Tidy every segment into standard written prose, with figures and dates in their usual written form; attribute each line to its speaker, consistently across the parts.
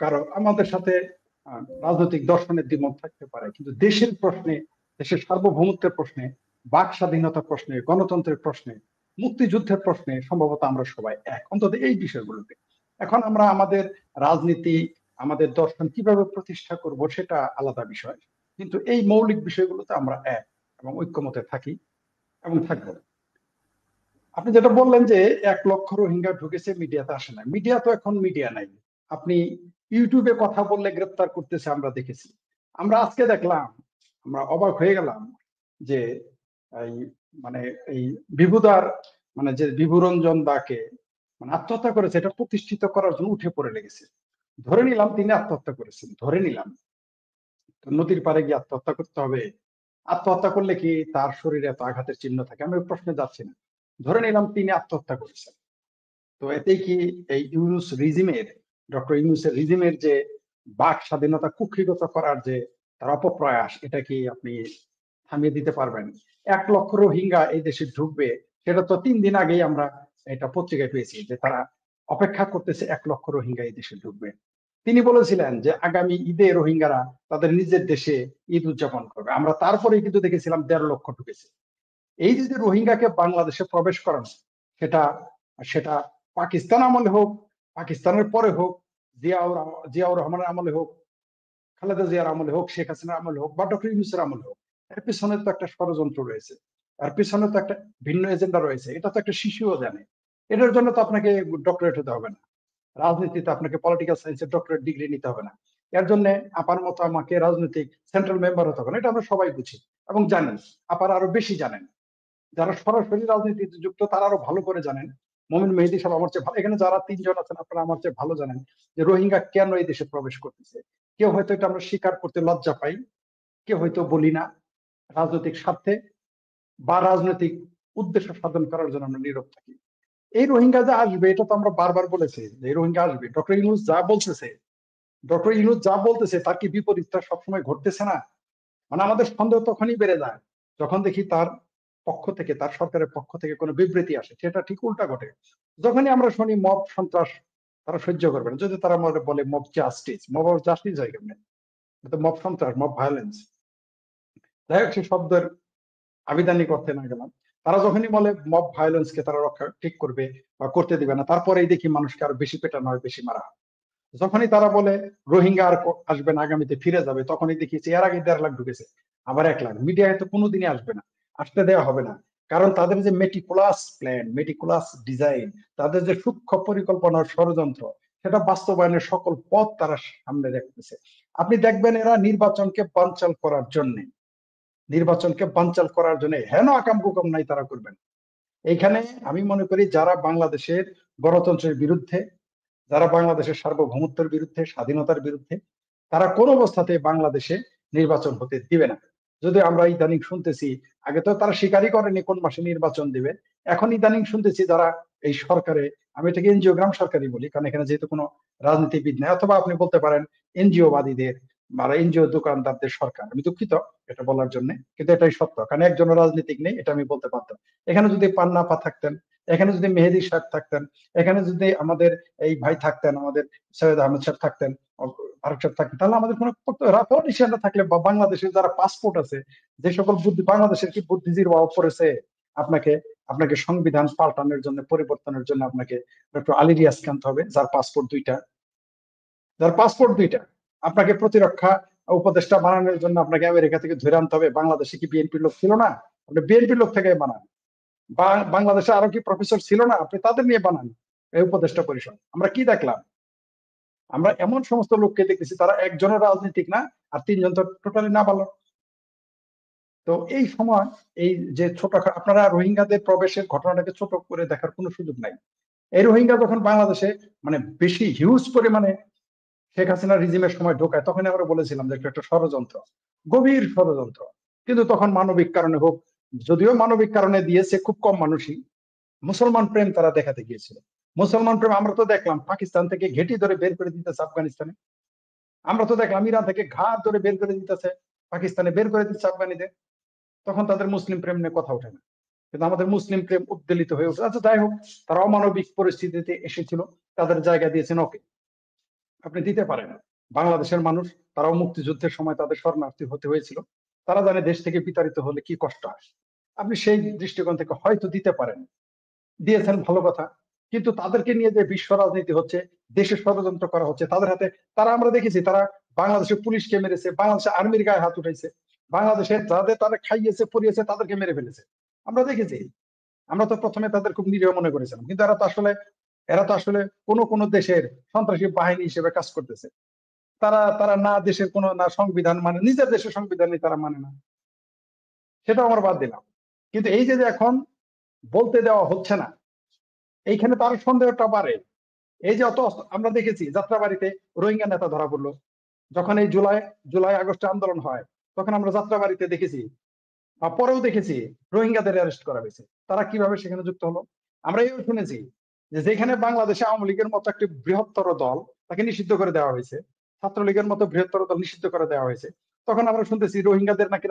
Speaker 1: কারণ আমাদের সাথে রাজনৈতিক দর্শনের দ্বিমত থাকতে পারে, কিন্তু দেশের প্রশ্নে, দেশের সার্বভৌমত্বের প্রশ্নে, বাক স্বাধীনতার প্রশ্নে, গণতন্ত্রের প্রশ্নে, মুক্তিযুদ্ধের প্রশ্নে সম্ভবত আমরা সবাই এক, অন্তত এই বিষয়গুলোতে। এখন আমরা আমাদের রাজনীতি, আমাদের দর্শন কিভাবে প্রতিষ্ঠা করব সেটা আলাদা বিষয়, কিন্তু এই মৌলিক বিষয়গুলোতে আমরা এক এবং ঐক্যমতে থাকি এবং থাকবো। আপনি যেটা বললেন যে 1 লক্ষ রোহিঙ্গা ঢুকেছে, মিডিয়াতে আসে না, মিডিয়া তো এখন মিডিয়া নাই। আপনি ইউটিউবে কথা বললে গ্রেপ্তার করতেছে, আমরা দেখেছি। আমরা আজকে দেখলাম, আমরা অবাক হয়ে গেলাম যে এই মানে এই বিভুদার, মানে যে বিভুরঞ্জন দাকে মানে আত্মহত্যা করেছে, এটা প্রতিষ্ঠিত করার জন্য উঠে পড়ে লেগেছে। ধরে নিলাম তিনি আত্মহত্যা করেছেন, ধরে নিলাম। তো নদীর পাড়ে গিয়ে আত্মহত্যা করতে হবে? আত্মহত্যা করলে কি তার শরীরে এত আঘাতের চিহ্ন থাকে? আমি ওই প্রশ্নে যাচ্ছি না। ধরে নিলাম তিনি আত্মহত্যা করেছেন, তো এতে কি এই ইউনুস রিজিমের, ডক্টর ইউনুসের রিজিমের যে বাক স্বাধীনতা কুক্ষিগত করার যে তার অপপ্রয়াস, এটা কি আপনি থামিয়ে দিতে পারবেন? 1 লক্ষ রোহিঙ্গা এই দেশে ঢুকবে, সেটা তো 3 দিন আগেই আমরা এটা পত্রিকায় পেয়েছি যে তারা অপেক্ষা করতেছে 1 লক্ষ রোহিঙ্গা এই দেশে ঢুকবে। তিনি বলেছিলেন যে আগামী ঈদে রোহিঙ্গারা তাদের নিজের দেশে ঈদ উদযাপন করবে। আমরা তারপরেই কিন্তু দেখেছিলাম 1.5 লক্ষ ঢুকেছে। এই যে রোহিঙ্গাকে বাংলাদেশে প্রবেশ করানো, সেটা সেটা পাকিস্তান আমলে হোক, পাকিস্তানের পরে হোক, জিয়াউর রহমানের আমলে হোক, খালেদা জিয়ার আমলে হোক, শেখ হাসিনার আমলে হোক, বা ডক্টর ইউনূসের আমলে হোক, এর পিছনে তো একটা ষড়যন্ত্র রয়েছে, এর পিছনে তো একটা ভিন্ন এজেন্ডা রয়েছে। এটা তো একটা শিশুও জানে। এটার জন্য তো আপনাকে ডক্টরেট হতে হবে না, রাজনীতিতে আপনাকে পলিটিক্যাল সায়েন্সের ডক্টরেট ডিগ্রি নিতে হবে না। এর জন্য আপার মতো আমাকে রাজনৈতিক সেন্ট্রাল মেম্বার হতে হবে না, এটা আমরা সবাই বুঝি এবং জানেন। আপার আরো বেশি জানেন, যারা সরাসরি রাজনীতিতে যুক্ত তারা আরো ভালো করে জানেন। মমিন মেহেদী সাহেব আমার চেয়ে ভালো, এখানে যারা 3 জন আছেন আপনারা আমার চেয়ে ভালো জানেন যে রোহিঙ্গা কেন এই দেশে প্রবেশ করতেছে। কেউ হয়তো এটা আমরা স্বীকার করতে লজ্জা পাই, কেউ হয়তো বলি না, রাজনৈতিক স্বার্থে বা রাজনৈতিক উদ্দেশ্য সাধন করার জন্য আমরা নীরব থাকি। এই রোহিঙ্গা যে আসবে এটা তো আমরা বারবার বলেছি যে এই রোহিঙ্গা আসবে। ডক্টর ইউনূস যা বলতেছে তার কি বিপরীতটা সবসময় ঘটতেছে না? মানে আমাদের সন্দেহ তখনই বেড়ে যায় যখন দেখি তার পক্ষ থেকে, তার সরকারের পক্ষ থেকে কোনো বিবৃতি আসে, সেটা ঠিক উল্টা ঘটে। যখনই আমরা শুনি মব সন্ত্রাস তারা সহ্য করবে না, যদি তারা বলে মব জাস্টিস, মব জাস্টিস হয় কেমনে? এটা মব সন্ত্রাস, মব ভায়োলেন্স। যাই হোক, সে শব্দের আবিধানিক অর্থে না গেলাম। তারা যখনই বলে মব ভায়োলেন্স কে তারা রক্ষা ঠিক করবে বা করতে দিবে না, তারপরেই দেখি মানুষকে আরো বেশি পেটানো হয়, বেশি মারা হয়। যখনই তারা বলে রোহিঙ্গা আর আসবে না, আগামীতে ফিরে যাবে, তখনই দেখিয়েছে এর আগে 1.5 লাখ ঢুকেছে, আবার 1 লাখ। মিডিয়ায় তো কোনোদিনই আসবে না, আসতে দেওয়া হবে না। কারণ তাদের যে মেটিকুলাস প্ল্যান, মেটিকুলাস ডিজাইন, তাদের যে সূক্ষ্ম পরিকল্পনার ষড়যন্ত্র, সেটা বাস্তবায়নের সকল পথ তারা সামনে রাখতেছে। আপনি দেখবেন এরা নির্বাচনকে বানচাল করার জন্য হেন আকাম কুকাম নাই তারা করবেন। এইখানে আমি মনে করি যারা বাংলাদেশের গণতন্ত্রের বিরুদ্ধে, যারা বাংলাদেশের সার্বভৌমত্বের বিরুদ্ধে, স্বাধীনতার বিরুদ্ধে, তারা কোন অবস্থাতে বাংলাদেশে নির্বাচন হতে দিবে না। যদি আমরা ইদানিং শুনতেছি, আগে তো তারা স্বীকারই করেনি কোন মাসে নির্বাচন দিবে, এখন ইদানিং শুনতেছি যারা এই সরকারে, আমি এটাকে এনজিওগ্রাম সরকারই বলি কারণ এখানে যেহেতু কোনো রাজনীতিবিদ নেই, অথবা আপনি বলতে পারেন এনজিও বাদীদের বা এনজিও দোকানদারদের সরকার, আমি দুঃখিত এটা বলার জন্য, কিন্তু এটাই সত্য, কারণ একজন রাজনীতিক নেই, এটা আমি বলতে পারতাম। এখানে যদি পান্না আপা থাকতেন, এখানে যদি মেহেদী সাহেব থাকতেন, এখানে যদি আমাদের এই ভাই থাকতেন, আমাদের সৈয়দ আহমেদ সাহেব থাকতেন, ফারুক সাহেব থাকতেন, তাহলে আমাদের কোনো পলিটিশিয়ানরা থাকলে, বা বাংলাদেশের যারা পাসপোর্ট আছে, যে সকল বুদ্ধি, বাংলাদেশের কি বুদ্ধিজীবীর অভাব পড়েছে আপনাকে আপনাকে সংবিধান পাল্টানোর জন্য, পরিবর্তনের জন্য আপনাকে ডক্টর আলী রিয়াজ কান্ত হবে, যার পাসপোর্ট দুইটা। আপনাকে প্রতিরক্ষা উপদেষ্টা বানানোর জন্য আপনাকে আমেরিকা থেকে ধরে আনতে হবে। বাংলাদেশে কি বিএনপির লোক ছিল না? আপনি বিএনপির লোক থেকে বানান। বাংলাদেশে আরো কি প্রফেসর ছিল না? আপনি তাদের নিয়ে বানান এই উপদেষ্টা পরিষদ। আমরা কি দেখলাম? আমরা এমন সমস্ত লোককে দেখতেছি তারা একজনের রাজনীতিক না, আর 3 জন তো টোটালি না ভালো। তো এই সময় এই যে ছোট, আপনারা রোহিঙ্গাদের প্রবেশের ঘটনাটাকে ছোট করে দেখার কোনো সুযোগ নাই। এই রোহিঙ্গা যখন বাংলাদেশে মানে বেশি হিউজ পরিমাণে শেখ হাসিনা রিজিমের সময় ঢোকায়, তখন আমরা বলেছিলাম যে একটা ষড়যন্ত্র, গভীর ষড়যন্ত্র। কিন্তু তখন মানবিক কারণে হোক, যদিও মানবিক কারণে দিয়েছে খুব কম মানুষই, মুসলমান প্রেম তারা দেখাতে গিয়েছিল। মুসলমান প্রেম আমরা তো দেখলাম পাকিস্তান থেকে ঘেঁটি ধরে বের করে দিতেছে আফগানিস্তানে, আমরা তো দেখলাম ইরান থেকে ঘাট ধরে বের করে দিতেছে পাকিস্তানে, বের করে দিচ্ছে আফগানিদের। তখন তাদের মুসলিম প্রেম নিয়ে কথা ওঠে না, কিন্তু আমাদের মুসলিম প্রেম উদ্বেলিত হয়ে উঠে। আচ্ছা যাই হোক, তারা অমানবিক পরিস্থিতিতে এসেছিল, তাদের জায়গা দিয়েছেন, ওকে। আপনি দিতে পারেন। বাংলাদেশের মানুষ, তারাও মুক্তিযুদ্ধের সময় তাদের শরণার্থী হতে হয়েছিল, তারা জানে দেশ থেকে বিতাড়িত হলে কি কষ্ট হয়। আপনি সেই দৃষ্টিকোণ থেকে হয়তো দিতে পারেন, দিয়েছেন, ভালো কথা। কিন্তু তাদেরকে নিয়ে যে বিশ্ব রাজনীতি হচ্ছে, দেশে ষড়যন্ত্র করা হচ্ছে তাদের হাতে, তারা, আমরা দেখেছি তারা বাংলাদেশের পুলিশকে মেরেছে, বাংলাদেশের আর্মির গায়ে হাত উঠাইছে, বাংলাদেশের যাদের তারা খাইয়েছে পরিয়েছে তাদেরকে মেরে ফেলেছে, আমরা দেখেছি। আমরা তো প্রথমে তাদের খুব নিরীহ মনে করেছিলাম, কিন্তু এরা তো আসলে কোন কোন দেশের সন্ত্রাসী বাহিনী হিসেবে কাজ করতেছে। তারা তারা না দেশের কোন না সংবিধান মানে, নিজের দেশের সংবিধানই তারা মানে না, সেটাও আমরা বাদ দিলাম। কিন্তু এই যে যে এখন বলতে দেওয়া হচ্ছে না, এইখানে তার সন্দেহটা বাড়ে। এই যে আমরা দেখেছি যাত্রাবাড়িতে রোহিঙ্গা নেতা ধরা পড়লো, যখন এই জুলাই জুলাই আগস্টে আন্দোলন হয়, তখন আমরা যাত্রাবাড়িতে দেখেছি বা পরেও দেখেছি রোহিঙ্গাদের অ্যারেস্ট করা হয়েছে। তারা কিভাবে সেখানে যুক্ত হলো? আমরা এও শুনেছি যে যেখানে বাংলাদেশে আওয়ামী লীগের মতো একটি বৃহত্তর দল, তাকে নিষিদ্ধ করে দেওয়া হয়েছে, ছাত্রলীগের মতো বৃহত্তর দল নিষিদ্ধ করে দেওয়া হয়েছে, তখন আমরা শুনতেছি রোহিঙ্গাদের নাকি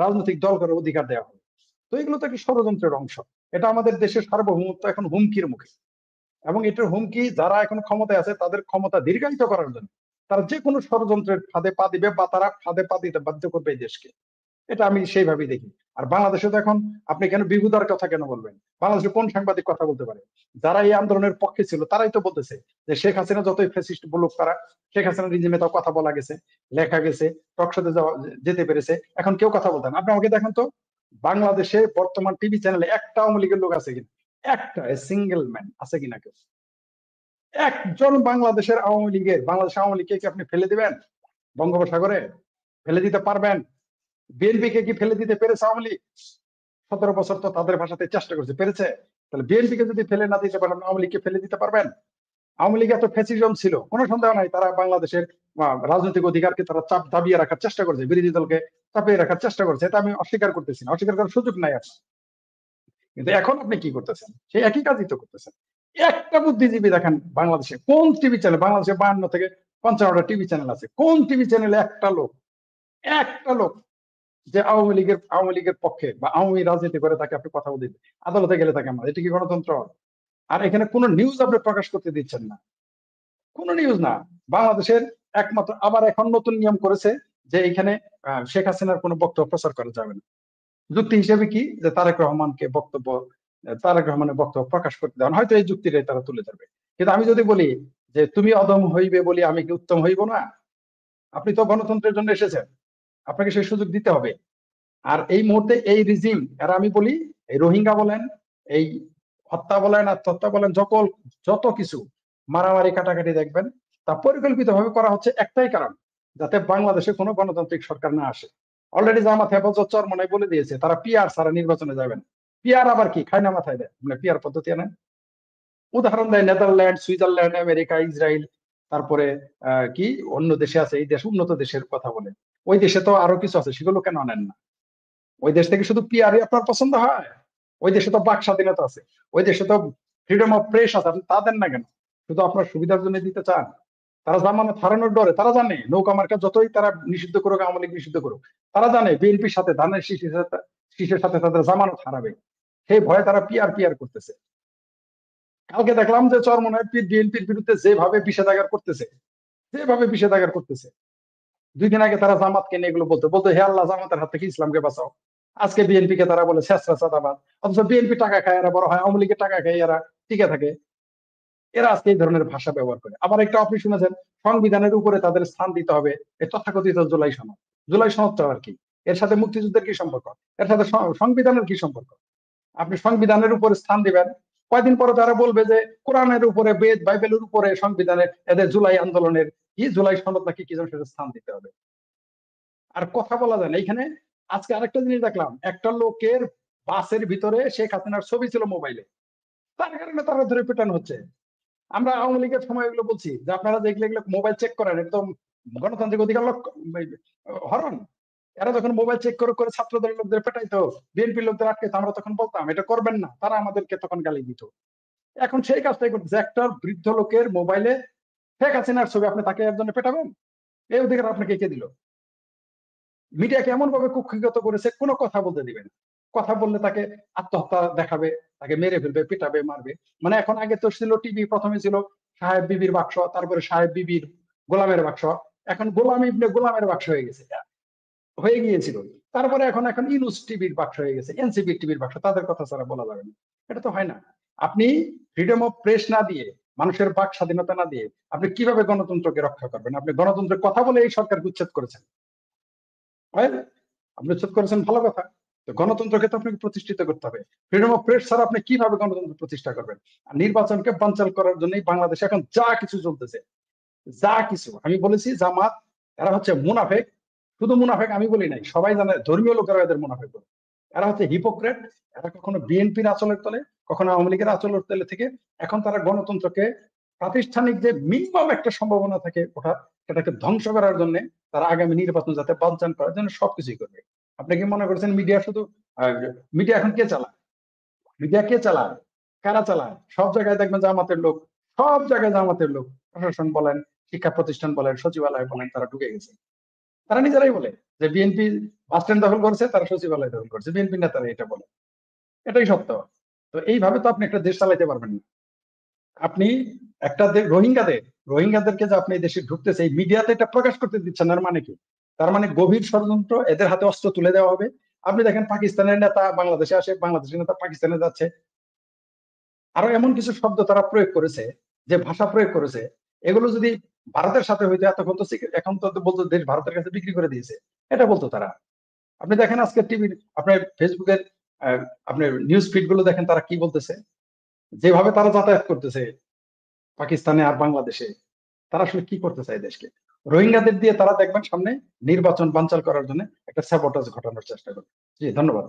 Speaker 1: রাজনৈতিক দল করার অধিকার দেওয়া হবে। তো এগুলো তো একটি ষড়যন্ত্রের অংশ। এটা আমাদের দেশের সার্বভৌমত্ব এখন হুমকির মুখে, এবং এটার হুমকি যারা এখন ক্ষমতায় আছে তাদের ক্ষমতা দীর্ঘায়িত করার জন্য তারা যে কোনো ষড়যন্ত্রের ফাঁদে পা দিবে, বা তারা ফাঁদে পা দিতে বাধ্য করবে এই দেশকে। এটা আমি সেইভাবেই দেখি। আর বাংলাদেশে তো এখন আপনি কেন বিহুদার কথা কেন বলবেন? বাংলাদেশে কোন সাংবাদিক কথা বলতে পারে? যারা এই আন্দোলনের পক্ষে ছিল তারাই তো বলতেছে যে শেখ হাসিনা যতই ফ্যাসিস্ট বলুক, তারা শেখ হাসিনা রিজিমে তাও কথা বলা গেছে, লেখা গেছে, টকশোতে যেতে পেরেছে, এখন কেউ কথা বলতেন। আপনি আমাকে দেখেন তো, বাংলাদেশে বর্তমান টিভি চ্যানেলে একটা আওয়ামী লীগের লোক আছে কিনা, একটা সিঙ্গেল ম্যান আছে কিনা কেউ? একজন বাংলাদেশ আওয়ামী লীগকে কি আপনি ফেলে দিবেন বঙ্গোপসাগরে? ফেলে দিতে পারবেন? বিএনপি কে কি ফেলে দিতে পেরেছে আওয়ামী লীগ? 17 বছর তো তাদের ভাষাতে চেষ্টা করছে, পেরেছে? তাহলে বিএনপি কে যদি ফেলে না দিতে পারেন, আওয়ামী লীগকে ফেলে দিতে পারবেন? আওয়ামী লীগ এত ফ্যাসিজম ছিল, কোনো সন্দেহ নাই তারা বাংলাদেশের রাজনৈতিক অধিকারকে তারা চাপ দাবিয়ে রাখার চেষ্টা করছে, বিরোধী দলকে চাপিয়ে রাখার চেষ্টা করছে, এটা আমি অস্বীকার করতেছি না, অস্বীকার করার সুযোগ নাই আপনার। কিন্তু এখন আপনি কি করতেছেন? সেই একই কাজই তো করতেছেন। একটা বুদ্ধিজীবী দেখেন বাংলাদেশে কোন টিভি চ্যানেল, বাংলাদেশে 52 থেকে 55টা টিভি চ্যানেল আছে, কোন টিভি চ্যানেলে একটা লোক যে আওয়ামী লীগের পক্ষে বা আওয়ামী রাজনীতি করে তাকে আপনি কথা বলতে, আদালতে গেলে তাকে আমরা, এটা কি গণতন্ত্র? আর এখানে কোনো নিউজ আপনি প্রকাশ করতে দিচ্ছেন না, কোনো নিউজ না। বাংলাদেশের একমাত্র, আবার এখন নতুন নিয়ম করেছে যে এখানে শেখ হাসিনার কোনো বক্তব্য প্রচার করা যাবে না। যুক্তি হিসেবে কি, যে তারেক রহমানের বক্তব্য প্রকাশ করতে দেওয়া, হয়তো এই যুক্তিটাই তারা তুলে ধরবে। কিন্তু আমি যদি বলি যে তুমি অদম হইবে বলি আমি কি উত্তম হইব না? আপনি তো গণতন্ত্রের জন্য এসেছেন, আপনাকে সেই সুযোগ দিতে হবে। আর এই মুহূর্তে এই রিজিম, এরা, আমি বলি, এই রোহিঙ্গা বলেন, এই হত্যা বলেন, আত্মহত্যা বলেন, যত কিছু মারামারি কাটাকাটি দেখবেন, তা পরিকল্পিতভাবে করা হচ্ছে একটাই কারণ, যাতে বাংলাদেশে কোনো গণতান্ত্রিক সরকার না আসে। অলরেডি জামাত হেফাজত চরমনাই বলে দিয়েছে তারা পিআর ছাড়া নির্বাচনে যাবেন। পিআর আবার কি, খায় না মাথায় দেয়, মানে পিআর পদ্ধতি আনেন, উদাহরণ দেয় নেদারল্যান্ড, সুইজারল্যান্ড, আমেরিকা, ইসরায়েল, তারপরে কি অন্য দেশে আছে, এই দেশ উন্নত দেশের কথা বলে, ওই দেশে তো আরো কিছু আছে, সেগুলো কেন আনেন না? ওই দেশ থেকে শুধু পিআরই আপনার পছন্দ হয়? ওই দেশে তো বাক স্বাধীনতা আছে, ওই দেশে তো ফ্রিডম অফ প্রেস আছে, আপনি তা দেন না কেন? শুধু আপনার সুবিধার জন্য দিতে চান? তারা জামানত হারানোর ডরে, তারা জানে নৌকা মার্কা যতই তারা নিষিদ্ধ করুক, আওয়ামী লীগ নিষিদ্ধ করুক, তারা জানে বিএনপির সাথে, ধানের শীষের সাথে তাদের জামানত হারাবে, সেই ভয়ে তারা পিআর পিআর করতেছে। কালকে দেখলাম যে চরমনায় বিএনপির বিরুদ্ধে যেভাবে বিষেধাগার করতেছে 2 দিন আগে তারা জামাতকে নিয়ে এগুলো বলতে বলতে, হে আল্লাহ, জামাতের হাত থেকে ইসলামকে বাঁচাও। আজকে বিএনপি কে তারা বলে ছেঁচড়া চাঁদাবাদ, অথচ বিএনপি টাকা খায় এরা বড় হয়, আওয়ামী লীগের টাকা খায় এরা টিকে থাকে। এরা আজকে এই ধরনের ভাষা ব্যবহার করে। আবার একটা আপনি শুনেছেন, সংবিধানের উপরে তাদের স্থান দিতে হবে, এই তথাকথিত জুলাই সনদটা আর কি, এর সাথে মুক্তিযুদ্ধের কি সম্পর্ক? এর সাথে সংবিধানের কি সম্পর্ক? আপনি সংবিধানের উপরে স্থান দিবেন, কয়দিন পরে তারা বলবে যে কোরআনের উপরে, বেদ বাইবেলের উপরে, সংবিধানের, এদের জুলাই আন্দোলনের কি জুলাই সনদ নাকি কি যেন সেটা স্থান দিতে হবে। আর কথা বলা যায় না এখানে। আজকে আরেকটা জিনিস দেখলাম, একটা লোকের বাসের ভিতরে শেখ হাসিনার ছবি ছিল মোবাইলে, তার কারণে তারা ধরে পেটানো হচ্ছে। আমরা আওয়ামী লীগের সময় এগুলো বলছি যে আপনারা দেখলে এগুলো মোবাইল চেক করেন, একদম গণতান্ত্রিক অধিকার হরণ। এরা যখন মোবাইল চেক করে করে ছাত্রদের লোকদের পেটাইতো, বিএনপির লোকদের আটকাইতো, আমরা তখন বলতাম এটা করবেন না, তারা আমাদেরকে তখন গালি দিত। এখন সেই কাজটাই করতেছে, একটা বৃদ্ধ লোকের মোবাইলে শেখ হাসিনার ছবি, আপনি তাকে একজনে পেটাবেন? এই অধিকার আপনাকে কে দিল? মিডিয়াকে এমন ভাবে কুক্ষিগত করেছে, কোনো কথা বলতে দিবে না। কথা বললে তাকে আত্মহত্যা দেখাবে, তাকে মেরে ফেলবে, পিটাবে, মারবে। মানে এখন, আগে তো ছিল টিভি, প্রথমে ছিল সাহেব বিবির বাক্স, তারপরে সাহেব বিবির গোলামের বাক্স, এখন গোলাম ইবনে গোলামের বাক্স হয়ে গেছে, হয়ে গিয়েছিল। তারপরে এখন এখন ইনুস টিভির বাক্স হয়ে গেছে, এনসিপি টিভির বাক্স, তাদের কথা ছাড়া বলা যাবে না। এটা তো হয় না। আপনি ফ্রিডম অফ প্রেস না দিয়ে, মানুষের বাক স্বাধীনতা না দিয়ে আপনি কিভাবে গণতন্ত্রকে রক্ষা করবেন? আপনি গণতন্ত্রের কথা বলে এই সরকারকে উচ্ছেদ করেছেন, হয় না? আপনি উচ্ছেদ করেছেন, ভালো কথা। তো গণতন্ত্রকে তো আপনাকে প্রতিষ্ঠিত করতে হবে। ফ্রিডম অফ প্রেস ছাড়া আপনি কিভাবে গণতন্ত্র প্রতিষ্ঠা করবেন? আর নির্বাচনকে বানচাল করার জন্যই বাংলাদেশে এখন যা কিছু চলতেছে, যা কিছু। আমি বলেছি জামাত এরা হচ্ছে মুনাফেক, শুধু মুনাফেক আমি বলি নাই, সবাই জানে, ধর্মীয় লোকেরা এদের মুনাফেক বলে। এরা হচ্ছে হিপোক্রেট। এরা কখনো বিএনপির আচলের তলে, কখনো আওয়ামী লীগের আচলের তলে থেকে এখন তারা গণতন্ত্রকে, প্রাতিষ্ঠানিক যে মিনিমাম একটা সম্ভাবনা থাকে ওঠার, সেটাকে ধ্বংস করার জন্য তারা আগামী নির্বাচন যাতে বানচাল করার জন্য সবকিছুই করবে। আপনি কি মনে করছেন মিডিয়া শুধু, মিডিয়া এখন কে চালায়? মিডিয়া কে চালায়? কারা চালায়? সব জায়গায় দেখবেন জামাতের লোক, সব জায়গায় জামাতের লোক। প্রশাসন বলেন, শিক্ষা প্রতিষ্ঠান বলেন, সচিবালয় বলেন, তারা ঢুকে গেছে। তারা নিজেরাই বলে যে বিএনপি বাস স্ট্যান্ড দখল করেছে, তারা সচিবালয় দখল করেছে, বিএনপি নেতারা এটা বলে। এটাই সত্য। তো এইভাবে তো আপনি একটা দেশ চালাইতে পারবেন না। আপনি একটা রোহিঙ্গাদের, রোহিঙ্গাদেরকে যে আপনি এই দেশে ঢুকতেছে, এই মিডিয়াতে এটা প্রকাশ করতে দিচ্ছেন না, এর মানে কি? তার মানে গভীর ষড়যন্ত্র, এদের হাতে অস্ত্র তুলে দেওয়া হবে। আপনি দেখেন পাকিস্তানের নেতা বাংলাদেশে আসে, বাংলাদেশের নেতা পাকিস্তানে যাচ্ছে। আরো এমন কিছু শব্দ তারা প্রয়োগ করেছে, যে ভাষা প্রয়োগ করেছে, এগুলো যদি ভারতের সাথে হইতো এতক্ষণ তো এখন তো বলতো দেশ ভারতের কাছে বিক্রি করে দিয়েছে, এটা বলতো তারা। আপনি দেখেন আজকে টিভির, আপনার ফেসবুকের, আহ, আপনার নিউজ ফিড গুলো দেখেন তারা কি বলতেছে, যেভাবে তারা যাতায়াত করতেছে পাকিস্তানে আর বাংলাদেশে, তারা আসলে কি করতে চায় দেশকে? রোহিঙ্গাদের দিয়ে তারা দেখবেন সামনে নির্বাচন বানচাল করার জন্য একটা স্যাবোটাজ ঘটানোর চেষ্টা করবে। জি, ধন্যবাদ।